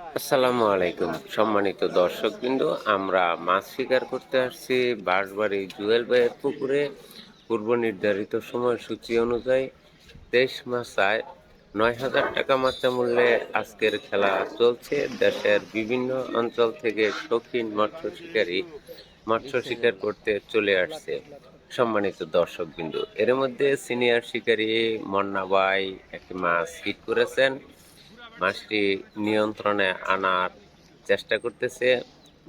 আসসালামু আলাইকুম সম্মানিত দর্শকবৃন্দ। আমরা মাছ শিকার করতে আসছি বাঁশবাড়ি জুয়েল ভাইয়ের পুকুরে। পূর্ব নির্ধারিত সময়সূচি অনুযায়ী 23 মাছায় 9,000 টাকা মাচা মূল্যে আজকের খেলা চলছে। দেশের বিভিন্ন অঞ্চল থেকে শৌখিন মৎস্য শিকারী মৎস্য শিকার করতে চলে আসছে। সম্মানিত দর্শকবৃন্দ, এর মধ্যে সিনিয়র শিকারী মন্না ভাই একটি মাছ হিট করেছেন। মাছটি নিয়ন্ত্রণে আনার চেষ্টা করতেছে।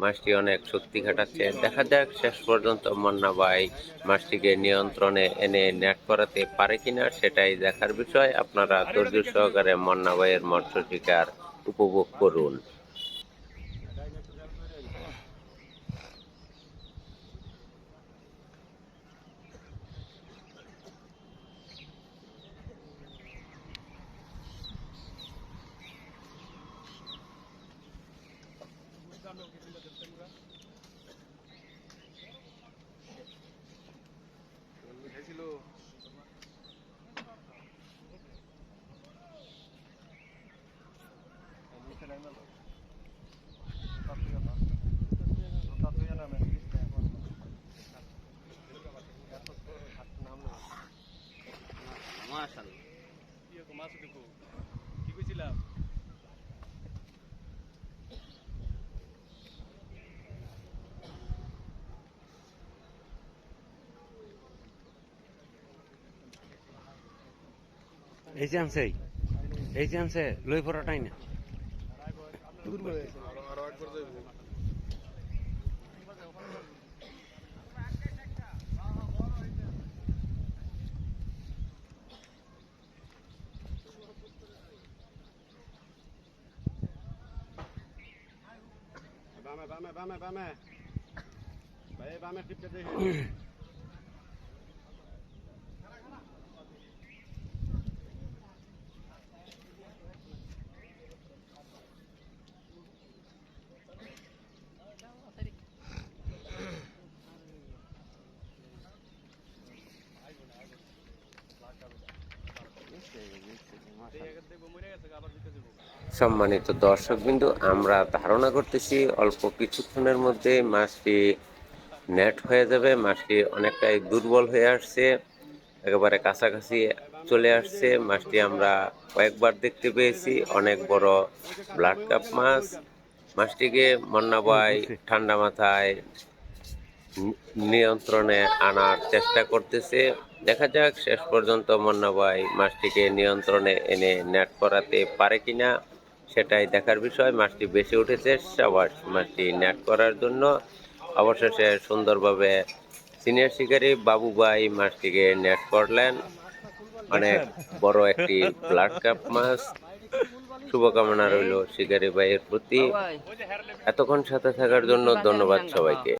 মাছটি অনেক শক্তি খাটাচ্ছে। দেখা যাক শেষ পর্যন্ত মন্না ভাই মাছটিকে নিয়ন্ত্রণে এনে নেট করাতে পারে কিনা, সেটাই দেখার বিষয়। আপনারা ধৈর্য সহকারে মন্না ভাইয়ের মৎস্য শিকার উপভোগ করুন। এই যে আনছে লই পড়াটাই না বামে ভাই বামে টিপকে দেখি সম্মানিত দর্শকবৃন্দ, আমরা ধারণা করতেছি অল্প কিছুক্ষণের মধ্যে মাছটি নেট হয়ে যাবে। মাছটি অনেকটাই দুর্বল হয়ে আসছে, একেবারে কাছাকাছি চলে আসছে। মাছটি আমরা কয়েকবার দেখতে পেয়েছি, অনেক বড় ব্লাড কাপ মাছ। মাছটিকে মন্না ভাই ধরছে ঠান্ডা মাথায় নিয়ন্ত্রণে আনার চেষ্টা করতেছে। দেখা যাক শেষ পর্যন্ত মন্না ভাই মাছটিকে নিয়ন্ত্রণে এনে নেট করাতে পারে কিনা, সেটাই দেখার বিষয়। মাছটি বেশি উঠেছে, সাবাস। মাছটি নেট করার জন্য অবশেষে সুন্দরভাবে সিনিয়র শিকারী বাবু ভাই মাছটিকে নেট করলেন। অনেক দেখছেন বড় একটি ব্লাড কাপ মাছ। শুভকামনা রইল শিকারী ভাইয়ের প্রতি। এতক্ষণ সাথে থাকার জন্য ধন্যবাদ সবাইকে।